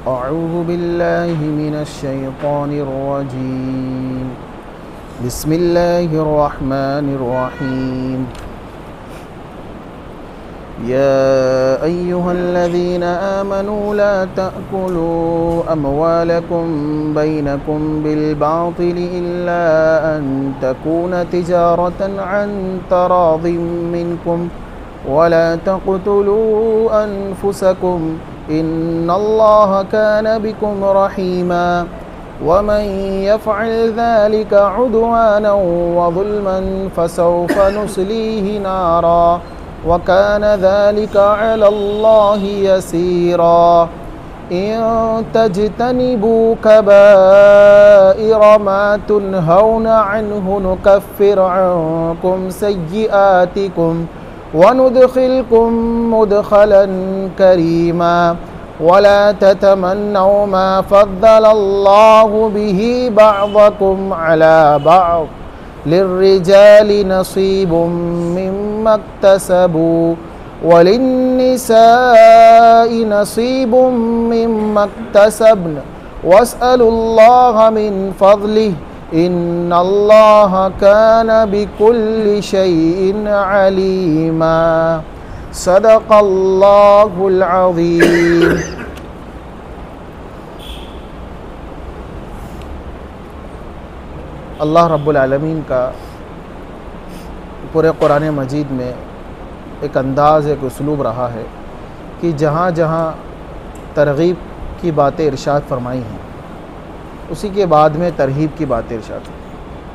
अऊज़ु बिल्लाहि मिनश्शैतानिर्रजीम बिस्मिल्लाहिर्रहमानिर्रहीम या अय्युहल्लज़ीना आमनू ला तअकुलू अमवालकुम बैनकुम बिलबातिल इल्ला अन तकून तिजारतन अन तरादिम मिनकुम वला तक़तुलू अनफुसकुम इन्नल्लाह कान बिकुम रहीमा वमन यफ़अल ज़ालिका उद्वाना व ज़ुल्मन फसौफ़ नुस्लीहि नारा वकान ज़ालिका अलल्लाहि यसीरा इन तज्तनिबू कबाइर मा तुनहौन अन्हु नुकफ्फिर अन्कुम सय्यिआतिकुम वनुदखिलकुम मुदखलन करीमा वला ततमन्नौ मा फ़द्दलल्लाहु बिही बअदकुम अला बअद लिर्रिजालि नसीबुम मिम्मा इक्तसबू वलिन्निसाइ नसीबुम मिम्मा इक्तसब्न वस्अलुल्लाह मिन फ़ज़लिहि इन्नल्लाह कान बिकुल्लि शैइन अलीमा सदक़ल्लाहुल अज़ीम। अल्लाह रब्बुल आलमीन का पूरे कुरान मजीद में एक अंदाज़, एक उसलूब रहा है कि जहाँ जहाँ तरग़ीब की बातें इरशाद फरमाई हैं उसी के बाद में तरहीब की बातें इरशाद,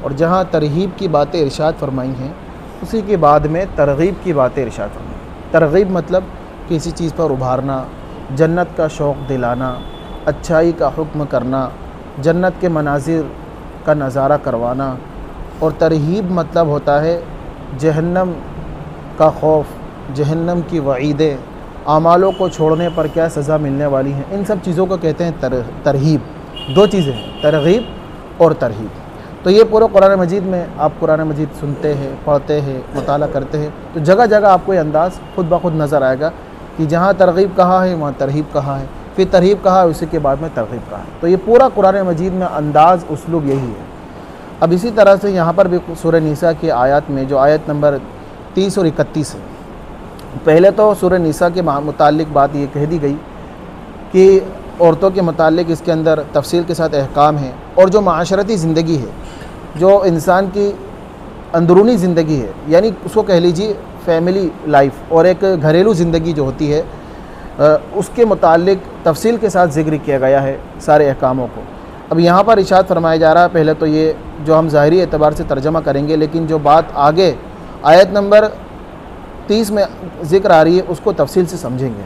और जहाँ तरहीब की बातें इरशाद फरमाई हैं उसी के बाद में तरग़ीब की बातें इरशाद फरमाई। तरग़ीब मतलब किसी चीज़ पर उभारना, जन्नत का शौक़ दिलाना, अच्छाई का हुक्म करना, जन्नत के मनाजिर का नज़ारा करवाना। और तरहीब मतलब होता है जहन्नम का खौफ, जहन्नम की वईदें, आमालों को छोड़ने पर क्या सज़ा मिलने वाली हैं, इन सब चीज़ों को कहते हैं तरहीब। दो चीज़ें हैं, तरग़ीब और तरहीब। तो ये पूरे कुरान मजीद में आप कुरान मजीद सुनते हैं, पढ़ते हैं, मुताला करते हैं तो जगह जगह आपको ये अंदाज़ खुद ब खुद नज़र आएगा कि जहाँ तरग़ीब कहा है वहाँ तरहीब कहा है, फिर तरहीब कहा है उसी के बाद में तरग़ीब कहा है। तो ये पूरा कुरान मजीद में अंदाज़, उसलूब यही है। अब इसी तरह से यहाँ पर भी सूरह निसा की आयत में जो आयत नंबर 30 और 31 है, पहले तो सूरह निसा के मुताल्लिक़ बात ये कह दी गई कि औरतों के मुताल्लिक़ इसके अंदर तफसील के साथ अहकाम है, और जो माशरती ज़िंदगी है, जो इंसान की अंदरूनी ज़िंदगी है, यानी उसको कह लीजिए फैमिली लाइफ, और एक घरेलू ज़िंदगी जो होती है उसके मुताल्लिक़ तफसील के साथ ज़िक्र किया गया है सारे अहकामों को। अब यहाँ पर इरशाद फरमाया जा रहा है, पहले तो ये जो हम ज़ाहिरी एतबार से तर्जमा करेंगे, लेकिन जो बात आगे आयत नंबर 30 में ज़िक्र आ रही है उसको तफसील से समझेंगे,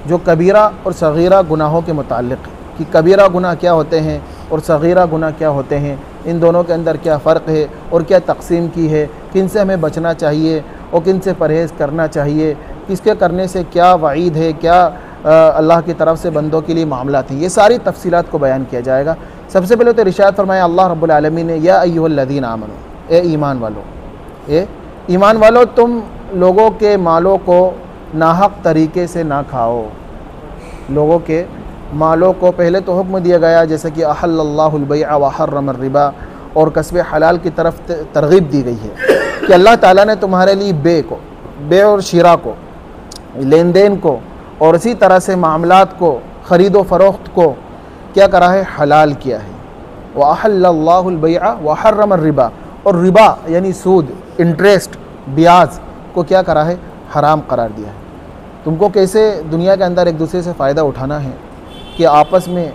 जो कबीरा और सगीरा गुनाहों के मुताल्लिक़ कि कबीरा गुनाह क्या होते हैं और सगीरा गुनाह क्या होते हैं, इन दोनों के अंदर क्या फ़र्क है और क्या तकसीम की है, किन से हमें बचना चाहिए और किन से परहेज़ करना चाहिए, किसके करने से क्या वईद है, क्या अल्लाह की तरफ से बंदों के लिए मामलात हैं, ये सारी तफसीलात को बयान किया जाएगा। सबसे पहले तो इरशाद फरमाया अल्लाह रब्बुल आलमीन ने, या अय्युहल्लज़ीना आमनू, ए ईमान वालो, ए ईमान वालो तुम लोगों के मालों को नाहक तरीके से ना खाओ। लोगों के मालों को पहले तो हुक्म दिया गया जैसे कि अहल्लल्लाहुल बैअ व हर्रमर रिबा, और कस्बे हलाल की तरफ तरगीब दी गई है कि अल्लाह ताला ने तुम्हारे लिए बे और शिरा को, लेन देन को, और इसी तरह से मामलात को, ख़रीदो फ़रोख्त को क्या करा है, हलाल किया है। व अहल्लल्लाहुल बैअ व हर्रमर रिबा, और रिबा यानी सूद, इंटरेस्ट, ब्याज को क्या करा है, हराम करार दिया है। तुमको कैसे दुनिया के अंदर एक दूसरे से फ़ायदा उठाना है, कि आपस में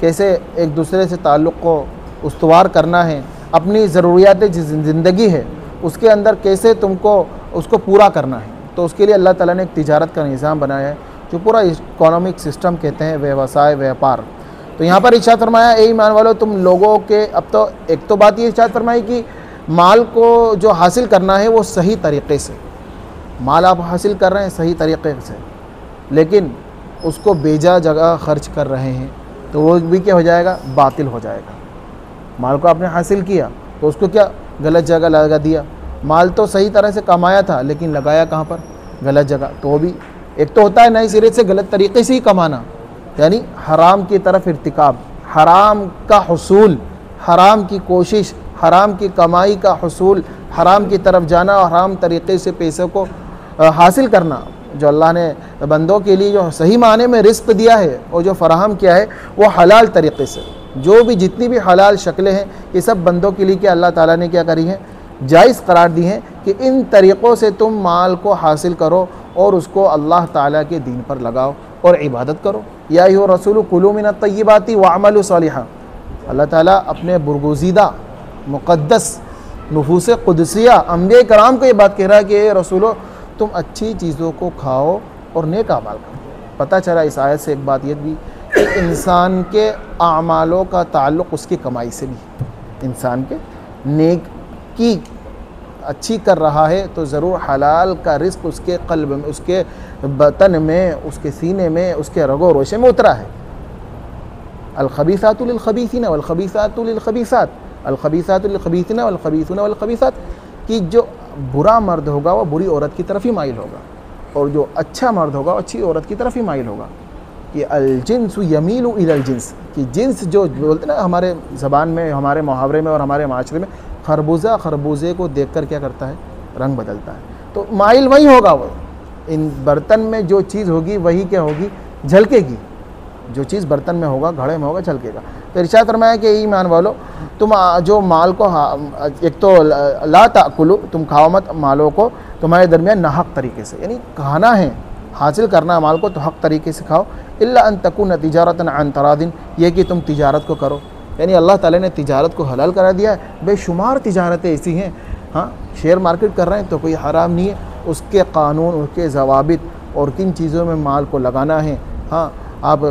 कैसे एक दूसरे से ताल्लुक़ को उस्तवार करना है, अपनी ज़रूरियात ज़िंदगी है उसके अंदर कैसे तुमको उसको पूरा करना है, तो उसके लिए अल्लाह ताला ने एक तिजारत का निज़ाम बनाया है जो पूरा इकोनॉमिक सिस्टम कहते हैं, व्यवसाय, व्यापार। तो यहाँ पर इरशाद फरमाया ए ईमान वालों तुम लोगों के, अब तो एक तो बात ये इरशाद फरमाई कि माल को जो हासिल करना है वो सही तरीक़े से, माल आप हासिल कर रहे हैं सही तरीक़े से, लेकिन उसको बेजा जगह खर्च कर रहे हैं तो वो भी क्या हो जाएगा, बातिल हो जाएगा। माल को आपने हासिल किया तो उसको क्या गलत जगह लगा दिया, माल तो सही तरह से कमाया था लेकिन लगाया कहाँ पर, गलत जगह। तो वो भी एक तो होता है नए सिरे से गलत तरीके से ही कमाना, यानी हराम की तरफ इर्तिकाब, हराम का हुसूल, हराम की कोशिश, हराम की कमाई का हुसूल, हराम की तरफ जाना और हराम तरीक़े से पैसे को हासिल करना। जो अल्लाह ने बंदों के लिए जो सही माने में रिस्क दिया है और जो फ़राहम किया है वो हलाल तरीक़े से, जो भी जितनी भी हलाल शक्लें हैं ये सब बंदों के लिए क्या अल्लाह ताला ने क्या करी है, जायज़ करार दी हैं कि इन तरीक़ों से तुम माल को हासिल करो और उसको अल्लाह ताला के दीन पर लगाओ और इबादत करो। या अय्युहा रसूल कुलू मिनत तय्यिबाति वअमलू सालिहा। अल्लाह ताला अपने बुरगुज़ीदा मुक़द्दस नुफूस क़ुदसिया अंबिया कराम को ये बात कह रहा है कि ए रसूलो तुम अच्छी चीज़ों को खाओ और नेक अमाल करो। पता चला इस आयत से एक बात यह भी कि इंसान के आमालों का ताल्लुक़ उसकी कमाई से भी। इंसान के नेक की अच्छी कर रहा है तो ज़रूर हलाल का रिस्क उसके क़ल्ब में, उसके बतन में, उसके सीने में, उसके रगो रोशे में उतरा है। अल-ख़बीसातु लिल-ख़बीसीन वल-ख़बीसातु लिल-ख़बीसात, अल-ख़बीसातु लिल-ख़बीसीन वल-ख़बीसून वल-ख़बीसात, कि जो बुरा मर्द होगा वो बुरी औरत की तरफ ही माइल होगा और जो अच्छा मर्द होगा वो अच्छी औरत की तरफ ही माइल होगा। कि अल-जिन्सु यमीलु इलल जिन्स, कि जिन्स जो बोलते ना हमारे ज़बान में, हमारे मुहावरे में और हमारे माशरे में, खरबूजा खरबूजे को देखकर क्या करता है, रंग बदलता है। तो माइल वही होगा, वो इन बर्तन में जो चीज़ होगी वही क्या होगी, झलकेगी। जो चीज़ बर्तन में होगा, घड़े में होगा, झलकेगा। तो इरशाद फरमाया कि ईमान वालो तुम जो माल को एक तो ला ताकुलु, तुम खाओ मत मालों को तुम्हारे दरमियान नाहक तरीके से, यानी खाना है, हासिल करना माल को तो हक तरीके से खाओ। इल्ला अन तकुन तिजारतन अन तरादिन, ये कि तुम तिजारत को करो, यानी अल्लाह ताला ने तिजारत को हलाल करा दिया है। बेशुमार तिजारतें ऐसी हैं, हाँ शेयर मार्केट कर रहे हैं तो कोई हराम नहीं है, उसके कानून, उसके ज़वाबित और किन चीज़ों में माल को लगाना है। हाँ आप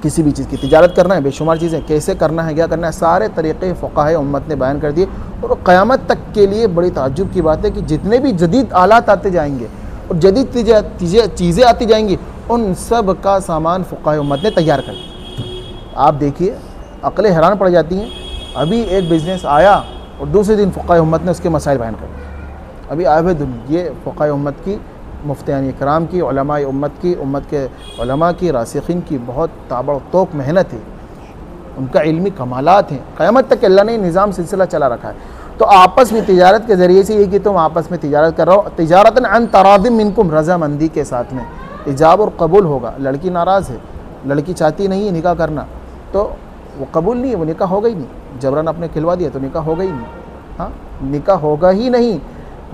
किसी भी चीज़ की तिजारत करना है, बेशुमार चीज़ें कैसे करना है, क्या करना है, सारे तरीक़े फ़ुक़हा उम्मत ने बयान कर दिए। और क़यामत तक के लिए बड़ी ताज्जुब की बात है कि जितने भी जदीद आलात आते जाएंगे और जदीद चीज़ें आती जाएंगी, उन सब का सामान फ़ुक़हा उम्मत ने तैयार कर दिया। आप देखिए अक़लें हैरान पड़ जाती हैं। अभी एक बिज़नेस आया और दूसरे दिन फ़ुक़हा उम्मत ने उसके मसाइल बयान कर दिए। अभी आए दिन ये फ़ुक़हा उम्मत की, मुफ्तियान इकराम की, उलमाए उम्मत की, उम्मत के उलमा की, रासिखीन की बहुत ताबड़तोड़ मेहनत है, उनका इल्मी कमालात हैं। क़यामत तक अल्लाह ने निज़ाम सिलसिला चला रखा है। तो आपस में तिजारत के ज़रिए से ये कि तुम आपस में तिजारत कर रहे हो, तिजारतन अन तरादिम मिनकुम, रज़ामंदी के साथ में इजाब और कबूल होगा। लड़की नाराज़ है, लड़की चाहती नहीं है निकाह करना, तो वो कबूल नहीं है, वो निकाह होगा ही नहीं। जबरन आपने खिलवा दिया तो निकाह होगा ही नहीं। हाँ निकाह होगा ही नहीं।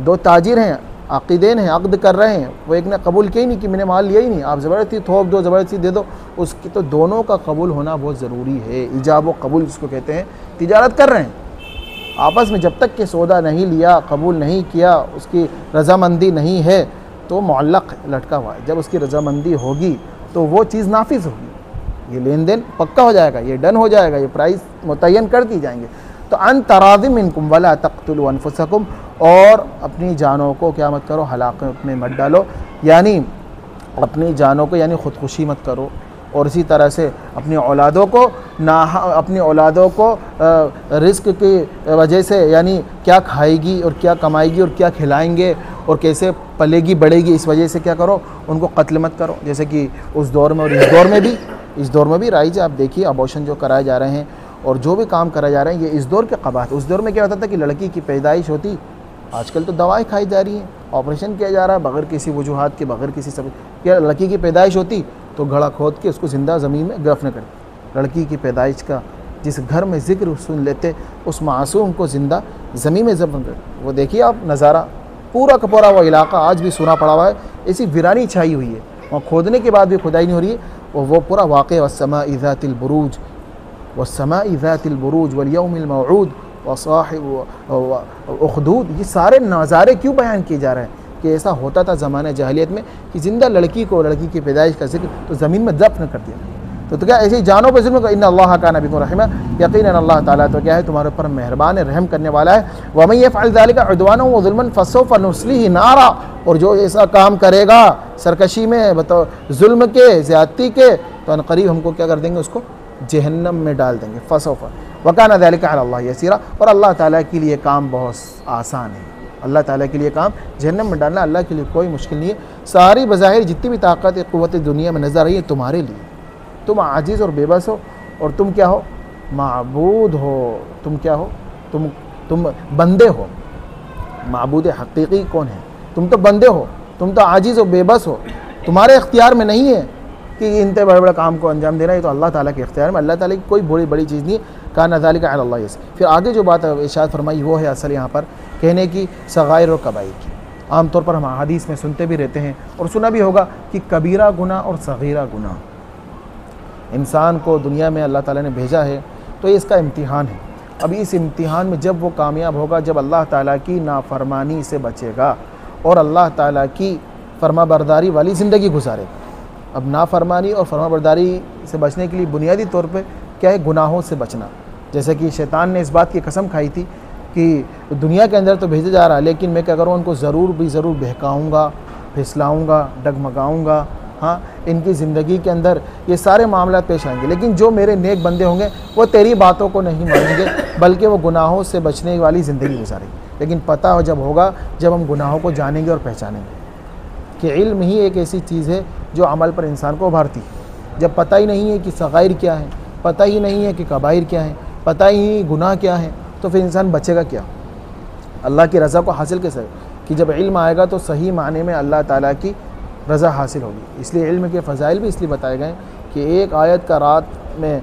दो ताजिर हैं, आक़िदैन हैं, अक़द कर रहे हैं, वो एक ने कबूल किया ही नहीं कि मैंने माल लिया ही नहीं, आप ज़बरदस्ती थोप दो, ज़बरदस्ती दे दो, उसकी तो दोनों का कबूल होना बहुत ज़रूरी है। इजाब व कबूल जिसको कहते हैं, तिजारत कर रहे हैं आपस में, जब तक कि सौदा नहीं लिया, कबूल नहीं किया, उसकी रज़ामंदी नहीं है तो मुअल्लक़ लटका हुआ है। जब उसकी रज़ामंदी होगी तो वो चीज़ नाफिज़ होगी, ये लेन देन पक्का हो जाएगा, ये डन हो जाएगा, ये प्राइस मुतय्यन कर दी जाएंगे। तो अन तरादिम मिनकुम वला तक़्तुलू अनफुसकुम, और अपनी जानों को क्या मत करो, हलाकत में मत डालो, यानी अपनी जानों को यानी ख़ुदकुशी मत करो। और इसी तरह से अपनी औलादों को रिस्क की वजह से, यानी क्या खाएगी और क्या कमाएगी और क्या खिलाएंगे और कैसे पलेगी बढ़ेगी, इस वजह से क्या करो, उनको कत्ल मत करो। जैसे कि उस दौर में और इस दौर में भी राइज आप देखिए, अबॉर्शन जो कराए जा रहे हैं और जो भी काम कराए जा रहे हैं, ये इस दौर के क़बात। उस दौर में क्या होता था कि लड़की की पैदाइश होती, आजकल तो दवाएं खाई जा रही हैं, ऑपरेशन किया जा रहा है बग़ैर किसी वजूहात के, बग़ैर किसी सब। क्या लड़की की पैदाइश होती तो घड़ा खोद के उसको ज़िंदा ज़मीन में दफन कर, लड़की की पैदाइश का जिस घर में ज़िक्र सुन लेते, उस मासूम को ज़िंदा ज़मीन में दफन कर। वो देखिए आप नज़ारा, पूरा का पूरा वो इलाका आज भी सुना पड़ा हुआ है, ऐसी वीरानी छाई हुई है, वहाँ खोदने के बाद भी खुदाई नहीं हो रही है। और वो पूरा वाक़या वस्समाइ ज़ातिल बुरूज, वस्समाइ ज़ातिल बुरूज वल यौमिल मौऊद वसाहिब उखदूद, ये सारे नज़ारे क्यों बयान किए जा रहे हैं कि ऐसा होता था ज़माने जाहिलियत में कि ज़िंदा लड़की को, लड़की की पैदाइश का जिक्र तो ज़मीन में दफन कर दिया। तो क्या ऐसी जानों पर जुल्म, इन्ना अल्लाह काना बिकुम रहीमा, यकीनन अल्लाह ताला तो क्या है, तुम्हारे ऊपर मेहरबान है, रहम करने वाला है। व मन यफ़अल ज़ालिका उद्वानन व ज़ुल्मन फसौफ़ नुस्लिही नारा, और जो ऐसा काम करेगा सरकशी में, बताओ जुल्म के, ज़्यादती के, तो अनक़रीब हमको क्या कर देंगे, उसको जहन्नम में डाल देंगे। फसौफ़ व काना ज़ालिका अला अल्लाह यसीरा, और अल्लाह ताला के लिए काम बहुत आसान है। अल्लाह ताला के लिए काम जहन्नम में डालना अल्लाह के लिए कोई मुश्किल नहीं है। सारी बज़ाहिर जितनी भी ताकत क़ुव्वत दुनिया में नज़र आ रही है तुम्हारे लिए, तुम आजिज़ और बेबस हो, और तुम क्या हो, माबूद हो, तुम क्या हो, तुम बंदे हो। माबूद हकीकी कौन है? तुम तो बंदे हो, तुम तो आजिज़ और बेबस हो, तुम्हारे इख्तियार में नहीं है कि इतने बड़े बड़े काम को अंजाम देना। ये तो अल्लाह ताला के इख्तियार में, अल्लाह ताला की कोई बड़ी चीज़ नहीं है। कान ज़ालिका अला अल्लाह। फिर आगे जो बात इरशाद फरमाई वो है असल यहाँ पर कहने की सगाइर और कबाइर की। आमतौर पर हम हदीस में सुनते भी रहते हैं और सुना भी होगा कि कबीरा गुनाह और सगीरा गुनाह। इंसान को दुनिया में अल्लाह ताला ने भेजा है तो ये इसका इम्तिहान है। अब इस इम्तिहान में जब वो कामयाब होगा, जब अल्लाह ताला की नाफरमानी से बचेगा और अल्लाह ताला की फरमाबरदारी वाली ज़िंदगी गुजारेगा। अब नाफरमानी और फरमाबरदारी से बचने के लिए बुनियादी तौर पे क्या है, गुनाहों से बचना। जैसे कि शैतान ने इस बात की कसम खाई थी कि दुनिया के अंदर तो भेजा जा रहा है, लेकिन मैं क्या करूँ, उनको ज़रूर बहकाऊँगा, फिसलाऊँगा, डगमगाऊँगा। हाँ, इनकी ज़िंदगी के अंदर ये सारे मामला पेश आएंगे, लेकिन जो मेरे नेक बंदे होंगे वो तेरी बातों को नहीं मानेंगे, बल्कि वो गुनाहों से बचने वाली ज़िंदगी गुजारेंगे। लेकिन पता हो जब होगा जब हम गुनाहों को जानेंगे और पहचानेंगे कि इल्म ही एक ऐसी चीज़ है जो अमल पर इंसान को उभारती है। जब पता ही नहीं है कि सगाइर क्या है, पता ही नहीं है कि कबाइर क्या है, पता ही नहीं गुनाह क्या है, तो फिर इंसान बचेगा क्या? अल्लाह की रज़ा को हासिल कैसे? कि जब इल्म आएगा तो सही माने में अल्लाह ताला की रज़ा हासिल होगी। इसलिए इल्म के फ़ज़ाइल भी इसलिए बताए गए कि एक आयत का रात में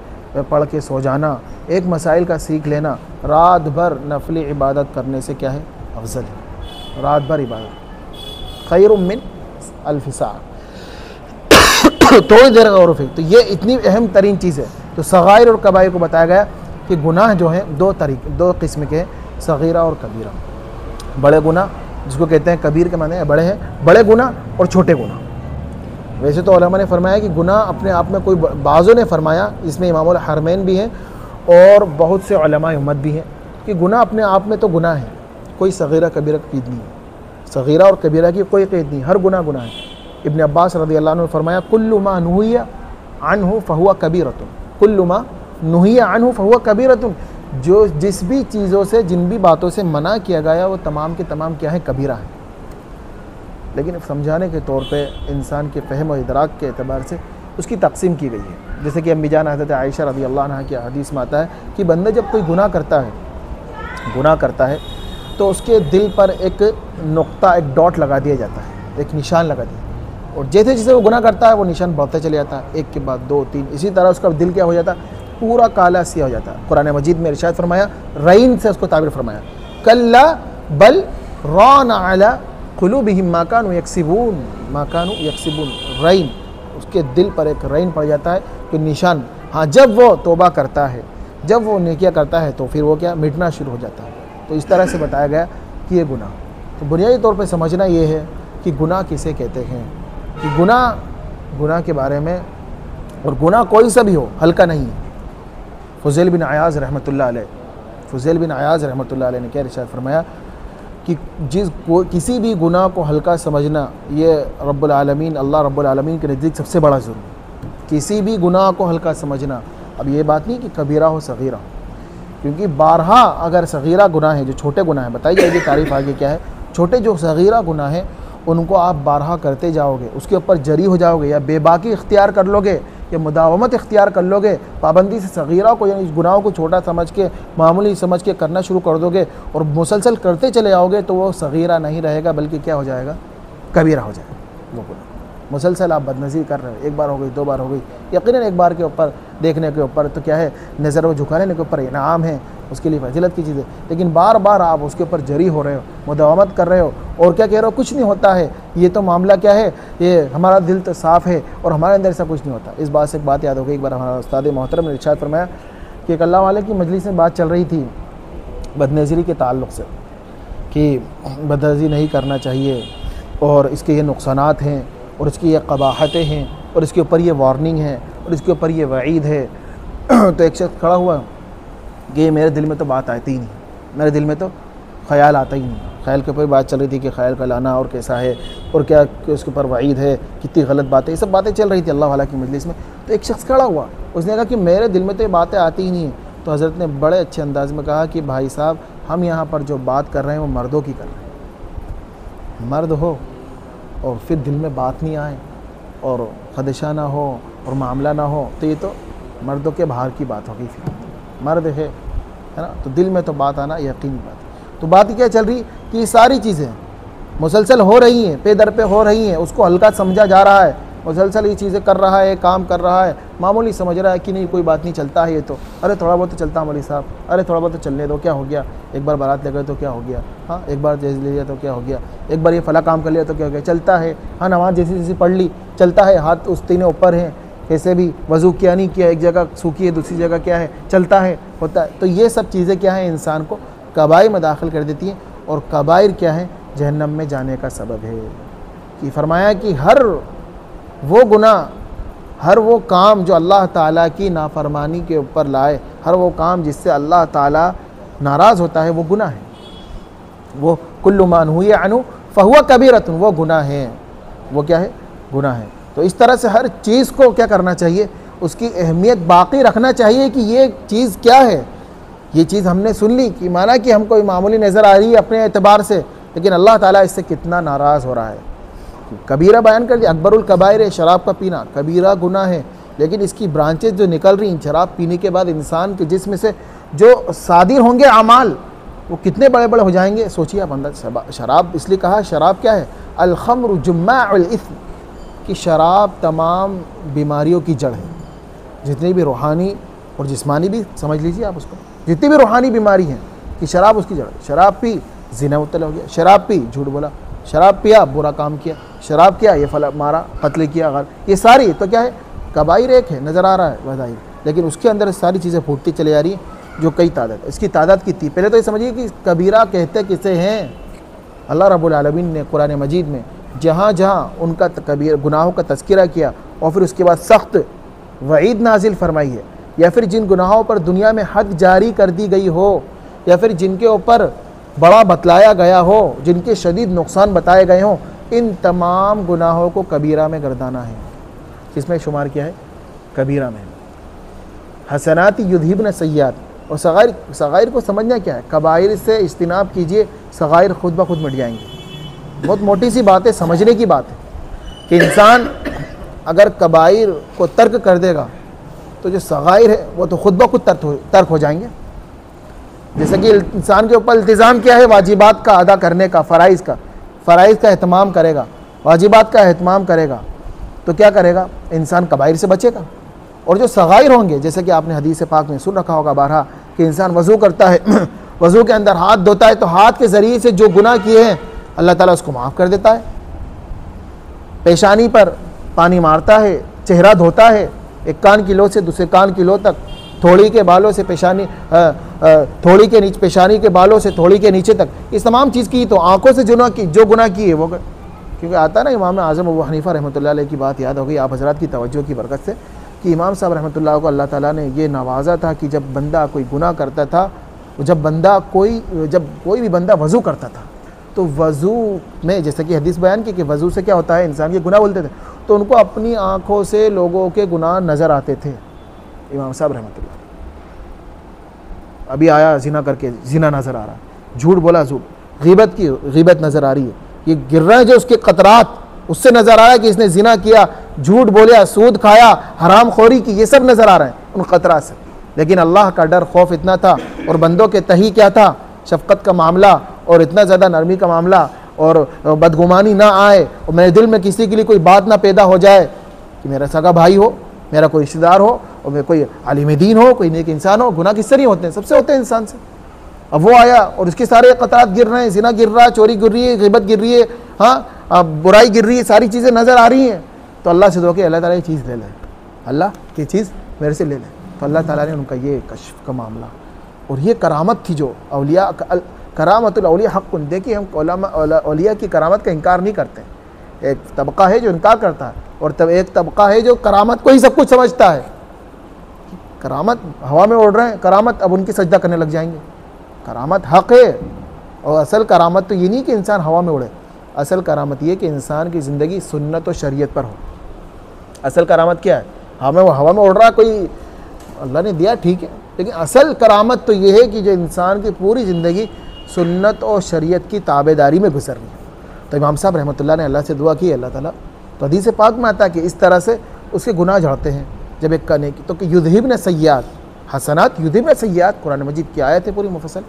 पढ़ के सो जाना, एक मसाइल का सीख लेना, रात भर नफली इबादत करने से क्या है, अफजल है। रात भर इबादत खैरुम मिन अल्फ़ साअ। थोड़ी देर गौर फिक्र। तो ये इतनी अहम तरीन चीज़ है। तो सगाइर और कबाइर को बताया गया कि गुनाह जो हैं दो किस्म के हैं, सगीरा और कबीरा। बड़े गुनाह जिसको कहते हैं कबीर के माने बड़े हैं, बड़े गुनाह और छोटे गुनाह। वैसे तो उलमा ने फरमाया कि गुनाह अपने आप में कोई, बाज़ों ने फरमाया, इसमें इमामुल हरमैन भी हैं और बहुत से उलमा उम्मत भी हैं, कि गुनाह अपने आप में तो गुनाह है, कोई सगीरा कबीरा की क़ैद नहीं है। सगीरा और कबीरा की कोई क़ैद नहीं, हर गुनाह गुनाह है। इब्न अब्बास रज़ियल्लाहु अन्हु ने फरमाया कुल्लु मा नुहिया अन्हु फहुवा कबीरतुन, कुल्लु मा नुहिया अन्हु फहुवा कबीरतुन। जो जिस भी चीज़ों से, जिन भी बातों से मना किया गया वो तमाम के तमाम क्या है, कबीरा है। लेकिन समझाने के तौर पे इंसान के फ़हम और इदराक के एतबार से उसकी तकसीम की गई है। जैसे कि अम्मी जान हज़रत आयशा रज़ियल्लाहु अन्हा की हदीस में आता है कि बंदा जब कोई गुनाह करता है तो उसके दिल पर एक नुक्ता, एक डॉट लगा दिया जाता है, एक निशान लगा दिया, और जैसे जैसे वो गुनाह करता है वो निशान बढ़ता चले जाता है, एक के बाद दो तीन, इसी तरह उसका दिल क्या हो जाता है, पूरा काला सिया हो जाता है। कुरान मजीद में इरशाद फरमाया, रईन से उसको ताबीर फरमाया, कल्ला बल रान अला कुलूबिहिम मा कानू यक्सिबून, मा कानू यक्सिबून। रईन, उसके दिल पर एक रईन पड़ जाता है कि निशान। हाँ, जब वो तौबा करता है, जब वो नेकिया करता है तो फिर वो क्या, मिटना शुरू हो जाता है। तो इस तरह से बताया गया कि ये गुनाह। तो बुनियादी तौर पर समझना ये है कि गुनाह किसे कहते हैं, कि गुनाह के बारे में, और गुनाह कोई सा भी हो, हल्का नहीं है। फ़ुज़ैल बिन अयाज़ रहमतुल्लाह अलैह ने क्या इरशाद फरमाया कि किसी भी गुनाह को हल्का समझना ये रब्बुल आलमीन, अल्लाह रब्बुल आलमीन के नज़दीक सबसे बड़ा जुर्म है। किसी भी गुनाह को हल्का समझना। अब ये बात नहीं कि कबीरा हो सगीरा हो, क्योंकि बारहा अगर सगीरा गुनाह है, जो छोटे गुनाह हैं, बताई जाएगी तारीफ़ आगे क्या है। छोटे जो सगीरा गुनाह हैं उनको आप बारहा करते जाओगे, उसके ऊपर जरी हो जाओगे, या बेबाकी इख्तियार कर लोगे, या मुदावमत इख्तियार कर लोगे, पाबंदी से सगीरा को, यानी गुनाहों को छोटा समझ के, मामूली समझ के करना शुरू कर दोगे और मुसलसल करते चले आओगे, तो वो सगीरा नहीं रहेगा, बल्कि क्या हो जाएगा, कबीरा हो जाएगा वो गुनाह। मुसलसल आप बदनज़ीर कर रहे हो, एक बार हो गई, दो बार हो गई, यकीनन एक बार के ऊपर देखने के ऊपर तो क्या है, नज़र वो झुकाने के ऊपर इनाम है, उसके लिए फजीलत की चीज़ है। लेकिन बार बार आप उसके ऊपर जरी हो रहे हो, मुदावमत कर रहे हो, और क्या कह रहे हो, कुछ नहीं होता है, ये तो मामला क्या है, ये हमारा दिल तो साफ़ है और हमारे अंदर ऐसा कुछ नहीं होता। इस बात से एक बात याद हो गई। एक बार हमारा उस्ताद मोहतरम ने इरशाद फरमाया कि एक अल्लाह वाले की मजलिस में बात चल रही थी बदनज़री के ताल्लुक़ से, कि बदनज़री नहीं करना चाहिए और इसके ये नुकसानात हैं और इसकी ये कबाहतें हैं और इसके ऊपर ये वार्निंग है और इसके ऊपर ये वईद है। तो एक शख्स खड़ा हुआ कि मेरे दिल में तो बात आती ही नहीं, मेरे दिल में तो ख़याल आता ही नहीं। ख़याल के ऊपर बात चल रही थी कि ख़याल का लाना और कैसा है और क्या उसके ऊपर वईद है, कितनी गलत बातें, ये सब बातें चल रही थी अल्लाह वाला की मजलिस में। तो एक शख्स खड़ा हुआ, उसने कहा कि मेरे दिल में तो ये बातें आती ही नहीं है। तो हज़रत ने बड़े अच्छे अंदाज में कहा कि भाई साहब, हम यहाँ पर जो बात कर रहे हैं वो मर्दों की कर रहे हैं। मर्द हो और फिर दिल में बात नहीं आए और खदशा ना हो और मामला ना हो तो ये तो मर्दों के बाहर की बात होगी। फिर मर्द है ना, तो दिल में तो बात आना यकीनी बात है। तो बात क्या चल रही कि ये सारी चीज़ें मुसलसल हो रही हैं, पे दर पे हो रही हैं, उसको हल्का समझा जा रहा है, मुसलसल ये चीज़ें कर रहा है, काम कर रहा है, मामूली समझ रहा है कि नहीं कोई बात नहीं, चलता है ये तो, अरे थोड़ा बहुत तो चलता है मौलवी साहब, अरे थोड़ा बहुत तो चलने दो, क्या हो गया, एक बार बारात ले गए तो क्या हो गया, हाँ एक बार जैसे ले लिया तो क्या हो गया, एक बार ये फला काम कर लिया तो क्या हो गया, चलता है, हाँ नमाज जैसी जैसी पढ़ ली चलता है, हाथ उस तीनों ऊपर हैं, कैसे भी वज़ू किया नहीं किया, एक जगह सूखी है दूसरी जगह क्या है, चलता है, होता है। तो ये सब चीज़ें क्या है, इंसान को कबाइर में दाखिल कर देती हैं, और कबाइर क्या है, जहन्नम में जाने का सबब है। कि फरमाया कि हर वो गुनाह, हर वो काम जो अल्लाह ताला की नाफरमानी के ऊपर लाए, हर वो काम जिससे अल्लाह ताला नाराज़ होता है, वो गुनाह है। वो कुल्लु मा नुहिया अनु फहुवा कबीरतुन, वो गुनाह है, वो क्या है, गुनाह है। तो इस तरह से हर चीज़ को क्या करना चाहिए, उसकी अहमियत बाकी रखना चाहिए कि ये चीज़ क्या है। ये चीज़ हमने सुन ली कि माना कि हमको मामूली नज़र आ रही है अपने एतबार से, लेकिन अल्लाह ताला इससे कितना नाराज़ हो रहा है। कबीरा बयान कर दिया, अकबरुल कबाइर है शराब का पीना, कबीरा गुनाह है, लेकिन इसकी ब्रांचेज जो निकल रही हैं शराब पीने के बाद, इंसान के जिस्म से जो सादिर होंगे अमाल, वो कितने बड़े बड़े हो जाएंगे। सोचिए आप अंदर, शराब इसलिए कहा, शराब क्या है, अल खम्रु जुम्माउल इस्म, कि शराब तमाम बीमारियों की जड़ है। जितनी भी रूहानी और जिस्मानी भी समझ लीजिए आप उसको, जितनी भी रूहानी बीमारी हैं कि शराब उसकी जड़ है। शराब पी ज़िना मुब्तला हो गया, शराब पी झूठ बोला, शराब पिया बुरा काम किया, शराब किया ये फला मारा कत्ल किया, अगर ये सारी तो क्या है, कबाइर एक है नज़र आ रहा है वज़ाहिर, लेकिन उसके अंदर सारी चीज़ें फूटती चली जा रही हैं, जो कई तादाद, इसकी तादाद कितनी। पहले तो ये समझिए कि कबीरा कहते किसे हैं। अल्लाह रब्बुल आलमीन ने कुरान मजीद में जहाँ जहाँ उनका कबीर गुनाहों का तज़किरा किया और फिर उसके बाद सख्त वईद नाजिल फरमाई है, या फिर जिन गुनाहों पर दुनिया में हद जारी कर दी गई हो, या फिर जिनके ऊपर बड़ा बतलाया गया हो, जिनके शदीद नुकसान बताए गए हों, इन तमाम गुनाहों को कबीरा में गर्दाना है। किसमें शुमार किया है, कबीरा में। हसनाती युद्धिबन सय्यात, और सगाइर को समझना क्या है, कबाइर से इज्तिनाब कीजिए, सगाइर खुद ब खुद मिट जाएंगे। बहुत मोटी सी बात है, समझने की बात है कि इंसान अगर कबाइर को तर्क कर देगा तो जो सगाइर है वो तो खुद ब खुद तर्क हो जाएंगे। जैसे कि इंसान के ऊपर इल्तिज़ाम क्या है, वाजिबात का अदा करने का, फ़राइज़ का एहतमाम करेगा, वाजिबात का एहतमाम करेगा, तो क्या करेगा, इंसान कबाइर से बचेगा। और जो सगाइर होंगे, जैसे कि आपने हदीस पाक में सुन रखा होगा बारहा, कि इंसान वज़ू करता है वज़ू के अंदर हाथ धोता है, तो हाथ के ज़रिए से जो गुनाह किए हैं अल्लाह ताला उसको माफ़ कर देता है। पेशानी पर पानी मारता है, चेहरा धोता है, एक कान की लो से दूसरे कान की लो तक, थोड़ी के बालों से पेशानी, थोड़ी के नीचे पेशानी के बालों से थोड़ी के नीचे तक, इस तमाम चीज़ की, तो आंखों से जो गुनाह की है वो, क्योंकि आता है ना इमाम आज़म अबू हनीफा रहमतुल्लाह अलैह की बात याद हो गई आप हज़रात की तवज्जो की बरकत से, कि इमाम साहब रहमतुल्लाह को अल्लाह ताला ने ये नवाजा था कि जब बंदा कोई गुनाह करता था, जब कोई भी बंदा वज़ू करता था, तो वज़ू में जैसे कि हदीस बयान की कि वज़ू से क्या होता है, इंसान के गुनाह बोलते थे, तो उनको अपनी आँखों से लोगों के गुनाह नज़र आते थे। इमाम साहब रहमतुल्लाह, अभी आया जिना करके, जिना नज़र आ रहा, झूठ बोला झूठ, ग़ीबत की ग़ीबत नज़र आ रही है, ये गिर रहे हैं जो उसके क़तरात, उससे नज़र आ रहा है कि इसने जिना किया, झूठ बोला, सूद खाया, हराम खोरी की, ये सब नज़र आ रहे हैं उन क़तरात से। लेकिन अल्लाह का डर खौफ इतना था, और बंदों के तही क्या था, शफ़क़त का मामला, और इतना ज़्यादा नरमी का मामला, और बदगुमानी ना आए, और मेरे दिल में किसी के लिए कोई बात ना पैदा हो जाए कि मेरा सगा भाई हो, मेरा कोई रिश्तेदार हो, और मेरा कोई आलिम दीन हो, कोई नेक इंसान हो। गुनाह किससे नहीं होते हैं, सबसे होते हैं इंसान से। अब वो आया और उसके सारे क़तरात गिर रहे हैं, ज़िना गिर रहा है, चोरी गिर रही है, ग़ीबत गिर रही है, हाँ बुराई गिर रही है, सारी चीज़ें नज़र आ रही हैं, तो अल्लाह से दो कि अल्लाह ताला ये चीज़ ले ले, अल्लाह की चीज़ मेरे से ले ले। तो अल्लाह ताला ने उनका ये कश्फ का मामला, और ये करामत थी जो औलिया, करामतुल औलिया हक़्क़ुन। देखिए हम औलिया की करामत का इनकार नहीं करते, एक तबका है जो इनकार करता है, और तब एक तबका है जो करामत को ही सब कुछ समझता है। करामत हवा में उड़ रहे हैं, करामत अब उनकी सजदा करने लग जाएंगे। करामत हक़ है, और असल करामत तो ये नहीं कि इंसान हवा में उड़े, असल करामत ये कि इंसान की ज़िंदगी सुन्नत और शरीयत पर हो। असल करामत क्या है, हवा में उड़ रहा कोई, अल्लाह ने दिया ठीक है, लेकिन असल करामत तो ये है कि जो इंसान की पूरी ज़िंदगी सुन्नत और शरीयत की ताबेदारी में गुजर रही है। तो इमाम साहब रहमतुल्लाह ने अल्लाह से दुआ की, अल्लाह ताला, तो हदीस पाक में आता है कि इस तरह से उसके गुनाह झड़ते हैं। जब एक करने की तो कि युद्धिबन सय्यात हसनात युद्धिबन सय्यात, कुरान मजीद की आयत है पूरी मुफस्सल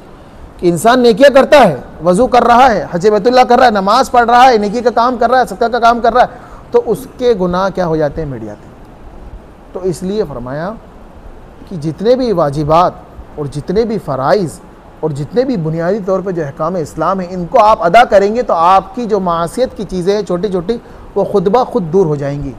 कि इंसान नेकियां करता है, वज़ू कर रहा है, हज बैतुल्लाह कर रहा है, नमाज पढ़ रहा है, नेकी का काम कर रहा है, सदका का काम कर रहा है, तो उसके गुनाह क्या हो जाते हैं, मिट जाते हैं। तो इसलिए फरमाया कि जितने भी वाजिबात और जितने भी फ़राइज़ और जितने भी बुनियादी तौर पर जो अहकाम इस्लाम है, इनको आप अदा करेंगे तो आपकी जो मासियत की चीज़ें हैं छोटी छोटी, वो खुद ब खुद दूर हो जाएंगी।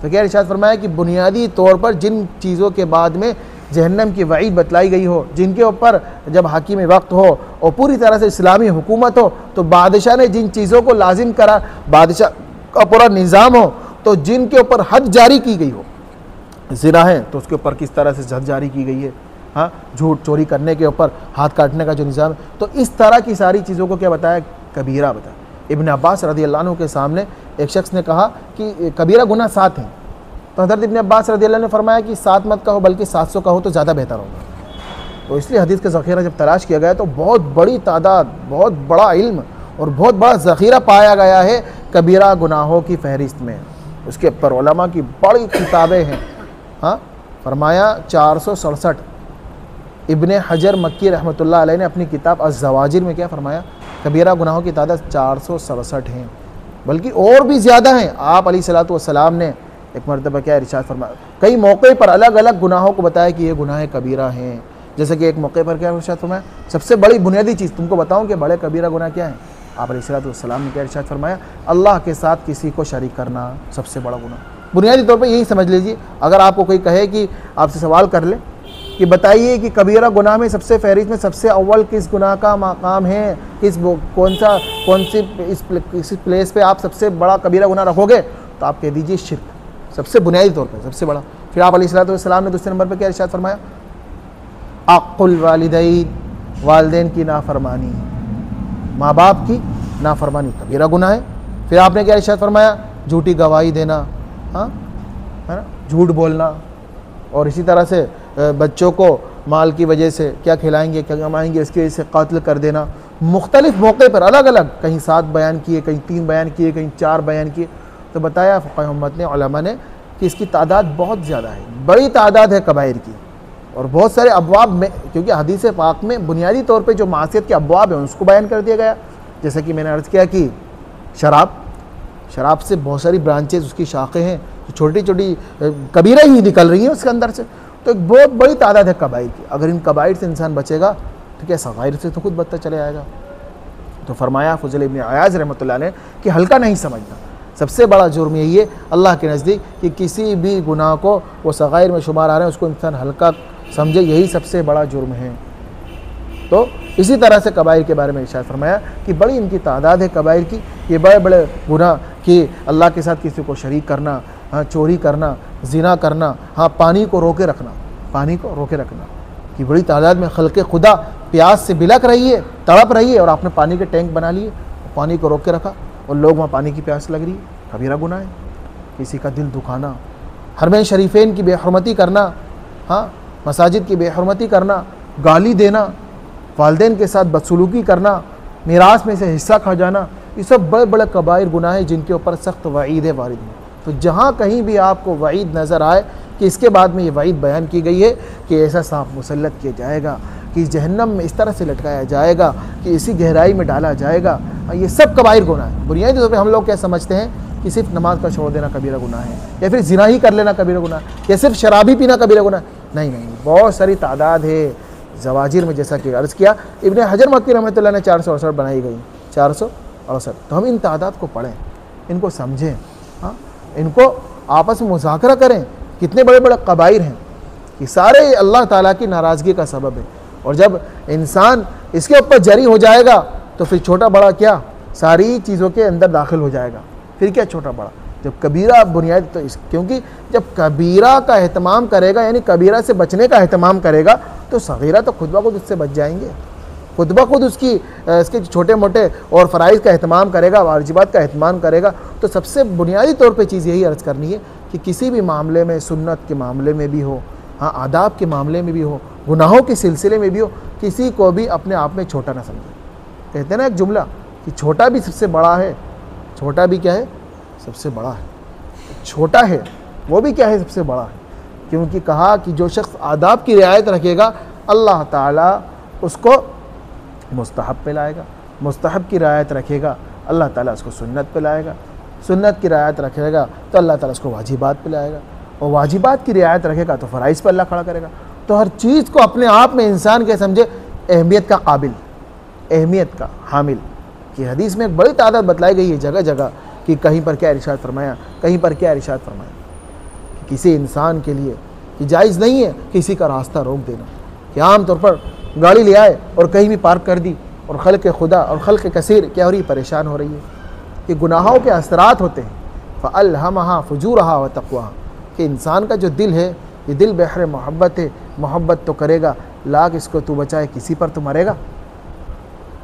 तो क्या इरशाद फरमाया कि बुनियादी तौर पर जिन चीज़ों के बाद में जहन्नम की वईद बतलाई गई हो, जिनके ऊपर जब हाकिम वक्त हो और पूरी तरह से इस्लामी हुकूमत हो, तो बादशाह ने जिन चीज़ों को लाजिम करा, बादशाह का पूरा निज़ाम हो, तो जिनके ऊपर हद जारी की गई हो, ज़िना है तो उसके ऊपर किस तरह से हद जारी की गई है, हाँ, झूठ चोरी करने के ऊपर हाथ काटने का जो निज़ाम है, तो इस तरह की सारी चीज़ों को क्या बताया, कबीरा बताया। इब्न अब्बास रज़ी अल्लाह अन्हु के सामने एक शख्स ने कहा कि कबीरा गुनाह 7 हैं, तो हज़रत इब्न अब्बास रज़ी अल्लाह ने फरमाया कि 7 मत कहो बल्कि 700 कहो तो ज़्यादा बेहतर होगा। तो इसलिए हदीस का ज़ख़ीरा जब तलाश किया गया तो बहुत बड़ी तादाद, बहुत बड़ा इल्म और बहुत बड़ा ज़ख़ीरा पाया गया है कबीरा गुनाहों की फ़हरिस्त में। उसके ऊपर उलमा की बड़ी किताबें हैं। हाँ, फरमाया 467 इब्न हजर मक्की रहमतुल्लाह अलैह ने अपनी किताब अज़्ज़वाजिर में क्या फरमाया, कबीरा गुनाहों की तादाद 467 हैं, बल्कि और भी ज़्यादा हैं। आप अलैहिस्सलातु वस्सलाम ने एक मरतबा क्या इरशाद फरमाया, कई मौक़े पर अलग अलग गुनाहों को बताया कि ये गुनाह कबीरा हैं। जैसे कि एक मौके पर क्या इरशाद फरमाया, सबसे बड़ी बुनियादी चीज़ तुमको बताऊँ कि बड़े कबीरा गुनाह क्या है। आप अलैहिस्सलातु वस्सलाम ने क्या इरशाद फरमाया, अल्लाह के साथ किसी को शरीक करना सबसे बड़ा गुनाह। बुनियादी तौर पर यही समझ लीजिए, अगर आपको कोई कहे कि आपसे सवाल कर ले कि बताइए कि कबीरा गुनाह में सबसे फहरिस्त में सबसे अव्वल किस गुनाह का मकाम है, कौन सी इस प्लेस पे आप सबसे बड़ा कबीरा गुनाह रखोगे, तो आप कह दीजिए शिर्क, सबसे बुनियादी तौर पे सबसे बड़ा। फिर आप अलैहिस्सलातु वस्सलाम ने दूसरे नंबर पे क्या इरशाद फरमाया, अक़ुल वालिदैन, वालिदैन की नाफरमानी, माँ बाप की नाफरमानी कबीरा गुनाह है। फिर आपने क्या इरशाद फरमाया, झूठी गवाही देना, हाँ है ना, झूठ बोलना, और इसी तरह से बच्चों को माल की वजह से क्या खिलाएंगे क्या कमाएंगे इसकी वजह से कत्ल कर देना। मुख्तलिफ मौके पर अलग अलग, कहीं 7 बयान किए, कहीं 3 बयान किए, कहीं 4 बयान किए। तो बताया फ़क़ीह उम्मत ने, उलमा ने, कि इसकी तादाद बहुत ज़्यादा है, बड़ी तादाद है कबाइर की, और बहुत सारे अबवाब में, क्योंकि हदीस पाक में बुनियादी तौर पर जो मासियत के अबवाब हैं उसको बयान कर दिया गया। जैसे कि मैंने अर्ज़ किया कि शराब से बहुत सारी ब्रांचेज़, उसकी शाखें हैं, तो छोटी छोटी कबीरा ही निकल रही हैं उसके अंदर से। तो एक बहुत बड़ी तादाद है कबाइर की। अगर इन कबाइर से इंसान बचेगा तो क्या सगाइर से तो खुद बचता चले आएगा। तो फरमाया फुज़ैल इब्न अयाज़ रहमतुल्लाह ने कि हल्का नहीं समझना, सबसे बड़ा जुर्म यही है अल्लाह के नज़दीक कि किसी भी गुनाह को वो सगाइर में शुमार आ रहे हैं उसको इंसान हल्का समझे, यही सबसे बड़ा जुर्म है। तो इसी तरह से कबाइर के बारे में इरशाद फरमाया कि बड़ी इनकी तादाद है कबाइर की, ये बड़े बड़े गुनाह कि अल्लाह के साथ किसी को शरीक करना, हाँ, चोरी करना, ज़िना करना, हाँ, पानी को रोके रखना कि बड़ी तादाद में खल्क़े खुदा प्यास से बिलक रही है, तड़प रही है, और आपने पानी के टैंक बना लिए, पानी को रोक के रखा और लोग वहाँ पानी की प्यास लग रही है, कबीरा गुनाह है। किसी का दिल दुखाना, हरमैन शरीफेन की बेहरमती करना, हाँ, मसाजिद की बेहरमती करना, गाली देना, वालिदैन के साथ बदसलूकी करना, मीरास में से हिस्सा खा जाना, ये सब बड़े बड़े कबाइर गुनाह हैं जिनके ऊपर सख्त वईद है वारिद में। तो जहाँ कहीं भी आपको वईद नज़र आए कि इसके बाद में ये वईद बयान की गई है कि ऐसा सांप मुसल्लत किया जाएगा, कि जहन्नम में इस तरह से लटकाया जाएगा, कि इसी गहराई में डाला जाएगा, ये सब कबाइर गुनाह है। बुनियादी तौर पर हम लोग क्या समझते हैं कि सिर्फ नमाज का छोड़ देना कबीरा गुनाह है, या फिर ज़िना ही कर लेना कबीरा गुनाह है, या सिर्फ शराबी पीना कबीरा गुनाह है। नहीं, बहुत सारी तादाद है। ज़वाजिर में जैसा कि अर्ज़ किया, इब्न हजर मक्की रहमतुल्लाह ने 468 बनाई गई, 468। तो हम इन तादाद को पढ़ें, इनको समझें, हाँ, इनको आपस में मुज़ाकरा करें, कितने बड़े बड़े कबाइर हैं कि सारे अल्लाह ताला की नाराज़गी का सबब है। और जब इंसान इसके ऊपर जरी हो जाएगा तो फिर छोटा बड़ा क्या, सारी चीज़ों के अंदर दाखिल हो जाएगा। फिर क्या छोटा बड़ा, जब कबीरा बुनियाद, तो क्योंकि जब कबीरा का एहतमाम करेगा, यानी कबीरा से बचने का एहतमाम करेगा, तो सगीरा तो खुद ब खुद उससे बच जाएंगे, खुद ब खुद इसके छोटे मोटे और फ़राइज़ का एहतमाम करेगा, वाजिबात का एहतमाम करेगा। तो सबसे बुनियादी तौर पे चीज़ यही अर्ज़ करनी है कि किसी भी मामले में, सुन्नत के मामले में भी हो, हाँ, आदाब के मामले में भी हो, गुनाहों के सिलसिले में भी हो, किसी को भी अपने आप में छोटा ना समझे। कहते हैं ना एक जुमला कि छोटा भी सबसे बड़ा है, छोटा भी क्या है, सबसे बड़ा है। छोटा है वो भी क्या है, सबसे बड़ा है। क्योंकि कहा कि जो शख्स आदाब की रियायत रखेगा अल्लाह ताला उसको मुस्तहब पे लाएगा, मुस्तहब की रियायत रखेगा अल्लाह ताला उसको सुन्नत पे लाएगा, सुन्नत की रियायत रखेगा तो अल्लाह ताला उसको वाजिबात पे लाएगा, और वाजिबात की रियायत रखेगा तो फ़राइज़ पे अल्लाह खड़ा करेगा। तो हर चीज़ को अपने आप में इंसान के समझे अहमियत का काबिल, अहमियत का हामिल। कि हदीस में एक बड़ी तादाद बतलाई गई है जगह जगह कि कहीं पर क्या इरशाद फरमाया, कहीं पर क्या इरशाद फरमाया कि किसी इंसान के लिए कि जायज़ नहीं है किसी का रास्ता रोक देना। कि आम तौर पर गाड़ी ले आए और कहीं भी पार्क कर दी और खल्क़ खुदा और खल्क़ कसीर क्या हो रही, परेशान हो रही है। कि गुनाहों के असरात होते हैं, फ़अल्हमहा फ़ुजूरहा व तक़वाहा, कि इंसान का जो दिल है ये दिल बहर मोहब्बत है, मोहब्बत तो करेगा, लाख इसको तू बचाए किसी पर तो मरेगा।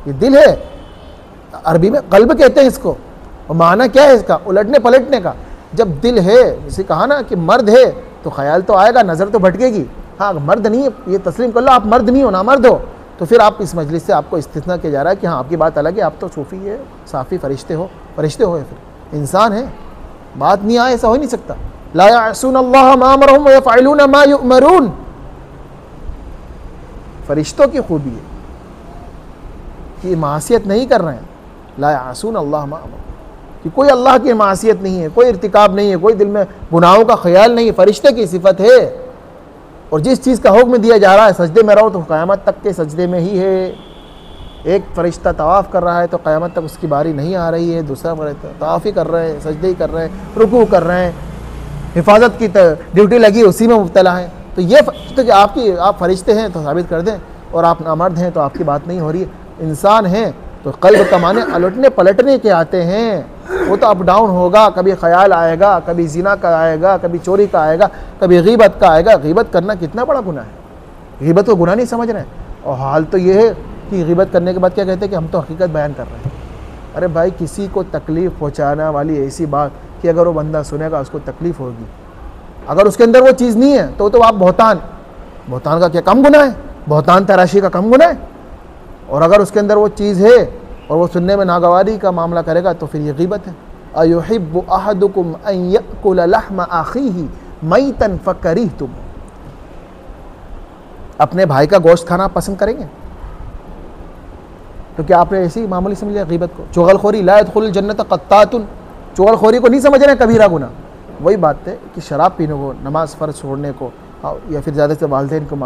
ये दिल है, अरबी में कल्ब कहते हैं इसको, और माना क्या है इसका, उलटने पलटने का। जब दिल है, इसे कहा ना कि मर्द है तो ख्याल तो आएगा, नज़र तो भटकेगी। हाँ, मर्द नहीं है ये तस्लीम कर लो, आप मर्द नहीं हो ना मर्द हो, तो फिर आप इस मजलिस से आपको इस्तिस्ना किया जा रहा है कि हाँ आपकी बात अलग है, आप तो सूफ़ी है, साफ़ी फरिश्ते हो, फरिश्ते हो, फिर इंसान है, बात नहीं आए, ऐसा हो ही नहीं सकता। ला यासून अल्लाह मा अमरहुम व यफ़अलून मा युअमरून, फरिश्तों की खूबी है कि मासियत नहीं कर रहे हैं। ला यासून अल्लाह मा अमरहुम, कि कोई अल्लाह की मासियत नहीं है, कोई इर्तिकाब नहीं है, कोई दिल में गुनाहों का ख्याल नहीं है, फरिश्ते की सिफत है। और जिस चीज़ का हुक्म दिया जा रहा है सजदे में रहो, तो क़यामत तक के सजदे में ही है। एक फ़रिश्ता तवाफ़ कर रहा है तो क़यामत तक उसकी बारी नहीं आ रही है, दूसरा फ़रिश्ता तवाफ़ ही कर रहे हैं, सजदे ही कर रहे हैं, रुकू कर रहे हैं, हिफाजत की ड्यूटी लगी उसी में मुब्तला है। तो ये तो कि आप फरिश्ते हैं तो साबित कर दें, और आप नामर्द हैं तो आपकी बात नहीं हो रही है। इंसान हैं तो कल्ब का माने उलटने पलटने के आते हैं, वो तो अप डाउन होगा, कभी ख्याल आएगा, कभी ज़िना का आएगा, कभी चोरी का आएगा, कभी गीबत का आएगा। गीबत करना कितना बड़ा गुनाह है, गीबत को गुनाह नहीं समझ रहे हैं। और हाल तो ये है कि गीबत करने के बाद क्या कहते हैं कि हम तो हकीकत बयान कर रहे हैं। अरे भाई, किसी को तकलीफ़ पहुँचाने वाली ऐसी बात कि अगर वो बंदा सुनेगा उसको तकलीफ़ होगी, अगर उसके अंदर वो चीज़ नहीं है तो आप बहतान का क्या कम गुनाह है, बहतान तराशी का कम गुनाह है। और अगर उसके अंदर वो चीज़ है और वो सुनने में नागवारी का मामला करेगा तो फिर ये गीबत है। अयुहिब्बु अहदुकुम अन यअकुल लहम अखीही मैतन फकरीहतुम, अपने भाई का गोश्त खाना पसंद करेंगे? तो क्या आपने ऐसी मामूली समझ लिया गीबत को? चुगलखोरी, ला यदखुलुल जन्नत क़त्तातुन, चुगलखोरी को नहीं समझ रहे कबीरा गुनाह। वही बात है कि शराब पीने को, नमाज फ़र्ज छोड़ने को, या फिर ज़्यादा से वालिदैन को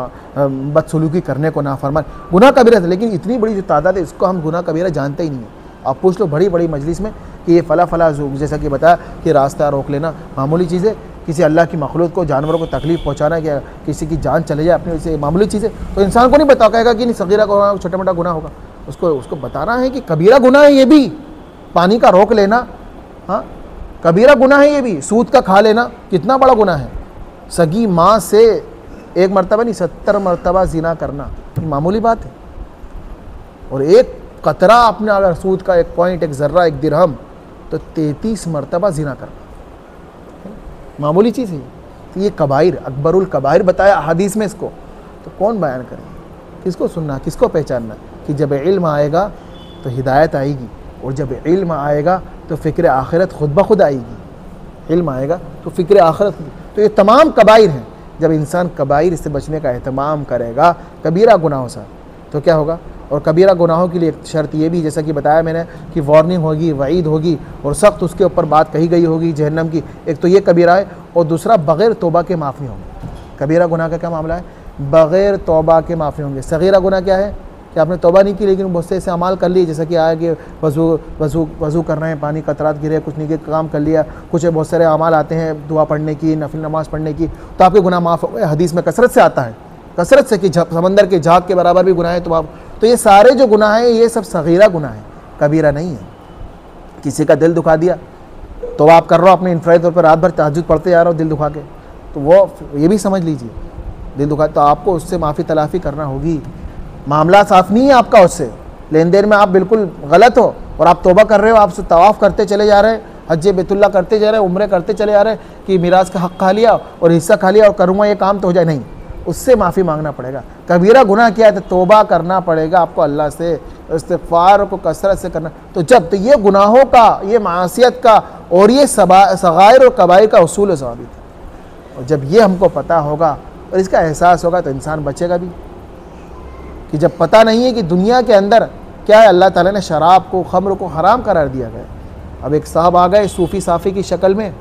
बदसलूकी करने को, नाफरमान गुनाह कबीरा है। लेकिन इतनी बड़ी जो तादाद है इसको हम गुनाह कबीरा जानते ही नहीं है। आप पूछ लो बड़ी बड़ी मजलिस में कि ये फ़ला जैसा कि बताया कि रास्ता रोक लेना मामूली चीज़ है, किसी अल्लाह की मखलूक को, जानवरों को तकलीफ़ पहुँचाना, या किसी की जान चले जाए अपने से मामूली चीज़ है। तो इंसान को नहीं बता कहेगा कि नहीं सगीरा को छोटा मोटा गुनाह होगा, उसको बताना है कि कबीरा गुनाह है ये भी, पानी का रोक लेना, हाँ कबीरा गुनाह है ये भी, सूद का खा लेना कितना बड़ा गुनाह है। सगी माँ से एक मरतबा नहीं 70 मरतबा ज़िना करना मामूली बात है। और एक कतरा आपने अगर सूद का, एक पॉइंट, एक ज़र्रा, एक दिरहम, तो 33 मरतबा ज़िना करना मामूली चीज़ है। तो ये कबाइर, अकबरुल कबाइर बताया हदीस में इसको, तो कौन बयान करेंगे, किसको सुनना, किसको पहचानना? कि जब इल्म आएगा तो हिदायत आएगी, और जब इल्म आएगा तो फ़िक्र आखिरत खुद ब खुद आएगी। इल्म आएगा तो फ़िक्र आखिरत, तो ये तमाम कबाइर हैं। जब इंसान कबाइर से बचने का एहतमाम करेगा कबीरा गुनाहों से, तो क्या होगा? और कबीरा गुनाहों के लिए एक शर्त ये भी, जैसा कि बताया मैंने, कि वार्निंग होगी, वईद होगी, और सख्त उसके ऊपर बात कही गई होगी जहन्नम की। एक तो ये कबीरा है, और दूसरा बग़ैर तौबा के माफ़ी होंगे। कबीरा गुनाह का क्या मामला है? बग़ैर तौबा के माफ़ी होंगे। सगीरा गुनाह क्या है कि आपने तौबा नहीं की लेकिन बहुत से ऐसे अमाल कर लिए, जैसा कि आया कि वज़ू कर रहे हैं, पानी कतरात गिरे, कुछ नहीं काम कर लिया, कुछ बहुत सारे अमाल आते हैं दुआ पढ़ने की, नफिल नमाज़ पढ़ने की, तो आपके गुनाह माफ़ हो गए। हदीस में कसरत से आता है, कसरत से, कि समंदर के झाग के बराबर भी गुनाह है तो ये सारे जो गुनाह हैं ये सब सगीरा गुनाह है, कबीरा नहीं है। किसी का दिल दुखा दिया तो आप कर रहे हो अपने इंफरादी तौर पर, रात भर तहज्जुद पढ़ते जा रहे हो दिल दुखा के, तो वो ये भी समझ लीजिए दिल दुखा, तो आपको उससे माफ़ी तलाफ़ी करना होगी। मामला साफ़ नहीं है आपका, उससे लेन देन में आप बिल्कुल गलत हो, और आप तौबा कर रहे हो, आप तवाफ़ करते चले जा रहे हैं, हज बैतुल्लाह करते जा रहे हैं, उम्रे करते चले जा रहे हैं कि मिराज का हक़ खा लिया और हिस्सा खा लिया और करूँगा ये काम तो हो जाए, नहीं, उससे माफ़ी मांगना पड़ेगा। कबीरा गुनाह किया है तो तौबा करना पड़ेगा आपको अल्लाह से, इस्तिग़फ़ार को कसरत से करना। तो जब तो ये गुनाहों का, ये मासियत का और ये सगायर और कबाइर का उसूल ज़ाबित है। और जब ये हमको पता होगा और इसका एहसास होगा तो इंसान बचेगा भी। कि जब पता नहीं है कि दुनिया के अंदर क्या है, अल्लाह ताला ने शराब को, खम्र को हराम करार दिया गया। अब एक साहब आ गए सूफ़ी साफ़ी की शक्ल में,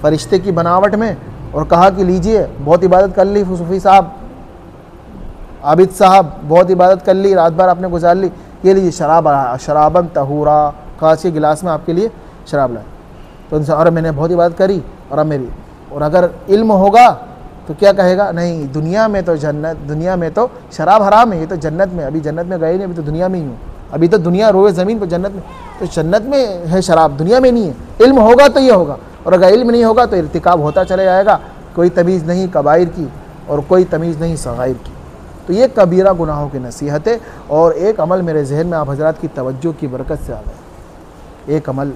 फरिश्ते की बनावट में, और कहा कि लीजिए, बहुत इबादत कर ली सूफ़ी साहब, आबिद साहब, बहुत इबादत कर ली, रात भर आपने गुजार ली, ये लीजिए शराबन तहूरा, कांच के गिलास में आपके लिए शराब लाए। तो इंसान, और मैंने बहुत इबादत करी और अब मेरी, और अगर इल्म होगा तो क्या कहेगा, नहीं दुनिया में तो जन्नत, दुनिया में तो शराब हराम है, ये तो जन्नत में, अभी जन्नत में गए नहीं, अभी तो दुनिया में ही हूँ, अभी तो दुनिया रोए ज़मीन पर, जन्नत में, तो जन्नत में है शराब, दुनिया में नहीं है। इल्म होगा तो ये होगा, और अगर इल्म नहीं होगा तो इर्तिकाब होता चले जाएगा, कोई तमीज़ नहीं कबाइर की और कोई तमीज़ नहीं सगाइर की। तो ये कबीरा गुनाहों की नसीहत है। और एक अमल मेरे जहन में आप हज़रात की तवज्जो की बरकत से आ गया। एक अमल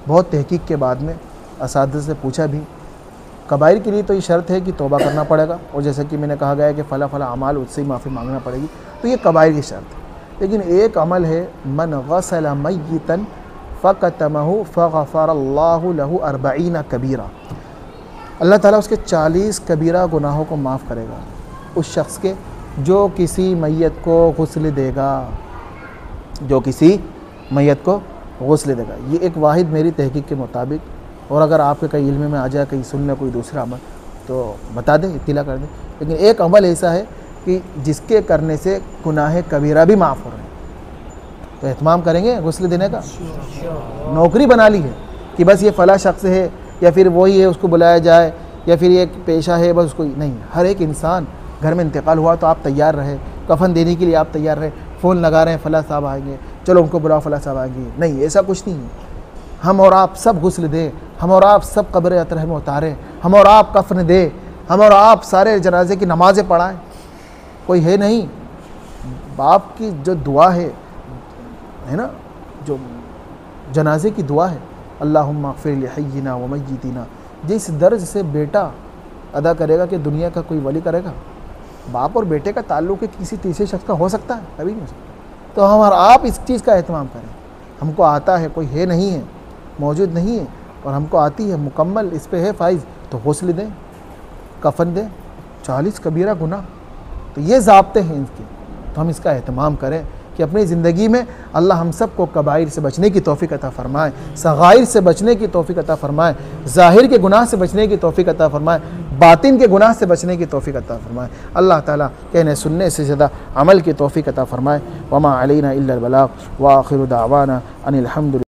बहुत तहकीक के बाद में असातिज़ा से पूछा भी, कबाइर के लिए तो ये शर्त है कि तौबा करना पड़ेगा, और जैसे कि मैंने कहा गया है कि फ़ला फ़ला अमाल, उससे ही माफ़ी मांगना पड़ेगी, तो ये कबाइर की शर्त है। लेकिन एक अमल है, मन गसल मय्यतन फ़कतमहु फ़ग़फ़रल्लाहु लहु 40 कबीरा, अल्लाह ताला उसके 40 कबीरा गुनाहों को माफ़ करेगा उस शख्स के जो किसी मैयत को गुस्ल देगा, जो किसी मैयत को गुस्ल देगा। ये एक वाहिद मेरी तहकीक के मुताबिक, और अगर आपके कहीं इल्म में आ जाए, कहीं सुन ले कोई दूसरा अमल तो बता दें, इत्तिला कर दें। लेकिन एक अमल ऐसा है कि जिसके करने से गुनाह कबीरा भी माफ़ हो रहे हैं, तो एहतमाम करेंगे गुस्ल देने का। नौकरी बना ली है कि बस ये फ़ला शख्स है या फिर वही है उसको बुलाया जाए, या फिर ये पेशा है बस उसको नहीं। हर एक इंसान, घर में इंतकाल हुआ तो आप तैयार रहे, कफन देने के लिए आप तैयार रहे, फ़ोन लगा रहे हैं फ़ला साहब आएंगे, चलो उनको बुलाओ फ़ला साहब आएंगे, नहीं, ऐसा कुछ नहीं है। हम और आप सब गुस्ल दें, हम और आप सब कब्र अतरह में उतारें, हम और आप कफन दें, हम और आप सारे जनाजे की नमाज़ें पढ़ाएं। कोई है नहीं, बाप की जो दुआ है ना, जो जनाजे की दुआ है, अल्लाहुम्मा अग़फ़िर लि हय्यिना व मय्यितिना, जिस दर्ज से बेटा अदा करेगा कि दुनिया का कोई वली करेगा। बाप और बेटे का ताल्लुक़ किसी तीसरे शख्स का हो सकता है? कभी नहीं हो सकता। तो हम और आप इस चीज़ का एहतमाम करें। हमको आता है, कोई है नहीं है, मौजूद नहीं है, और हमको आती है, मुकम्मल इस पे है फ़ाइज़, तो गुस्ल दें, कफन दें। 40 कबीरा गुनाह, तो ये ज़ाब्ते हैं इनके, तो हम इसका एहतमाम करें कि अपनी ज़िंदगी में अल्लाह हम सब को कबाइर से बचने की तौफ़ीक़ अता फ़रमाए, सगाइर से बचने की तौफ़ीक़ अता फ़रमाए, ज़ाहिर के गुनाह से बचने की तौफ़ीक़ अता फ़रमाए, बातिन के गुनाह से बचने की तौफ़ीक़ अता फ़रमाए। अल्लाह ताला कहने सुनने से ज़्यादा अमल की तौफ़ीक़ अता फ़रमाए। वमा अलैना इल्लल बलाग़ व आखिरु दावाना अनिल हम्दुलिल्लाह।